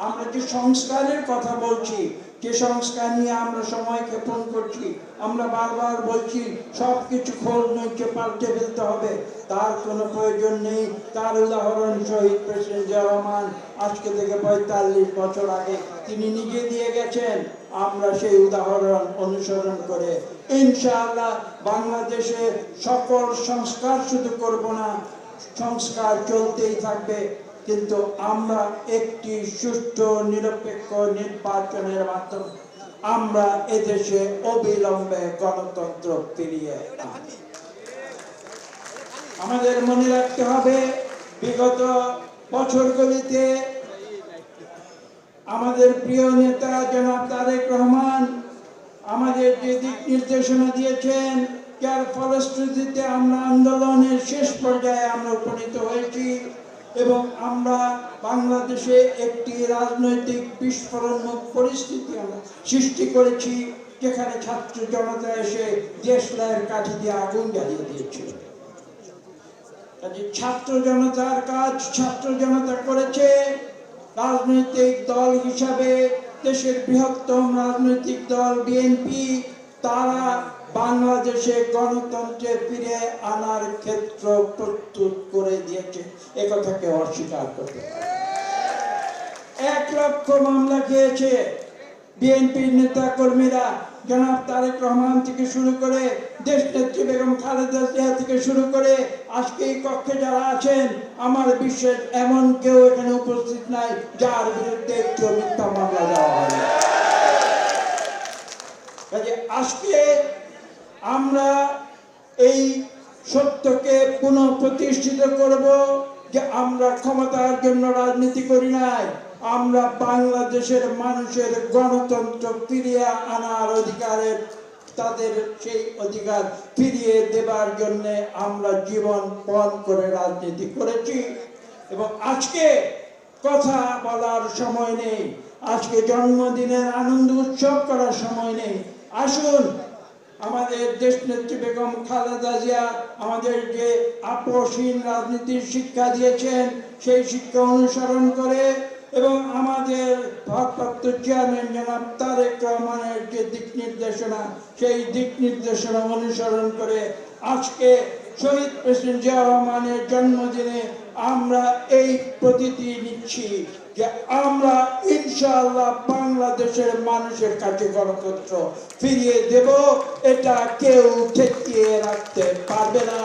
আমরা যে সংস্কারের কথা বলছি, যে সংস্কার নিয়ে আমরা সময় ক্ষেপণ করছি, আমরা বারবার বলছি সবকিছু খোল নইকে পাল্টে ফেলতে হবে, তার কোনো প্রয়োজন নেই। তার উদাহরণ শহীদ প্রেসিডেন্ট জিয়া রহমান আজকে থেকে ৪৫ বছর আগে তিনি নিজে দিয়ে গেছেন। আমরা সেই উদাহরণ অনুসরণ করে ইনশাআল্লাহ বাংলাদেশে সকল সংস্কার শুধু করব না, সংস্কার চলতেই থাকবে, কিন্তু আমরা একটি সুষ্ঠু নিরপেক্ষ নির্বাচনের মাধ্যমে আমরা এদেশে অবিলম্বে গণতন্ত্র ফিরিয়ে আনব। আমাদের মনে রাখতে হবে বিগত বছরগুলিতে আমাদের প্রিয় নেতা জনাব তারেক রহমান আমাদের যে দিক নির্দেশনা দিয়েছেন, যার ফলশ্রুতিতে আমরা আন্দোলনের শেষ পর্যায়ে আমরা উপনীত হয়েছি এবং আমরা বাংলাদেশে একটি রাজনৈতিক বিস্ফোরণমুখ পরিস্থিতি আমরা সৃষ্টি করেছি, যেখানে ছাত্র জনতা এসে দেশলাইয়ের কাঠি দিয়ে আগুন জ্বালিয়ে দিয়েছিল। ছাত্র জনতার কাজ ছাত্র জনতা করেছে। রাজনৈতিক দল হিসাবে দেশের বৃহত্তম রাজনৈতিক দল বিএনপি, তারা বাংলাদেশে গণতন্ত্রে ফিরে আনার ক্ষেত্র প্রস্তুত করে দিয়েছে, একথাকে অস্বীকার করতে। 1 লক্ষ মামলা খেয়েছে বিএনপির নেতা কর্মীরা, জনাব তারেক রহমান থেকে শুরু করে দেশনেত্রী বেগম খালেদা জিয়া থেকে শুরু করে আজকে এই কক্ষে যারা আছেন, আমার বিশ্বাস এমন কেউ এখানে উপস্থিত নাই যার বিরুদ্ধে একটু মিথ্যা মামলা দেওয়া হয়। আজকে আমরা এই সত্যকে পুনঃ প্রতিষ্ঠিত করব যে আমরা ক্ষমতার জন্য রাজনীতি করি নাই, আমরা বাংলাদেশের মানুষের গণতন্ত্র ফিরিয়ে আনার অধিকারের, তাদের সেই অধিকার ফিরিয়ে দেবার জন্য আমরা জীবন পণ করে রাজনীতি করেছি। এবং আজকে কথা বলার সময় নেই, আজকে জন্মদিনের আনন্দ উৎসব করার সময় নেই। আসুন আমাদের দেশনেত্রী বেগম খালেদা জিয়া আমাদের যে আপোষহীন রাজনীতির শিক্ষা দিয়েছেন, সেই শিক্ষা অনুসরণ করে এবং আমাদের ভারপ্রাপ্ত চেয়ারম্যান জনাব তারেক রহমানের যে দিক নির্দেশনা, সেই দিক নির্দেশনা অনুসরণ করে আজকে শহীদ প্রেসিডেন্ট জিয়া রহমানের জন্মদিনে আমরা এই প্রতিজ্ঞা নিচ্ছি যে আমরা ইনশাআল্লাহ বাংলাদেশের মানুষের কাছে গণতন্ত্র ফিরিয়ে দেব, এটা কেউ ঠেকিয়ে রাখতে পারবে না।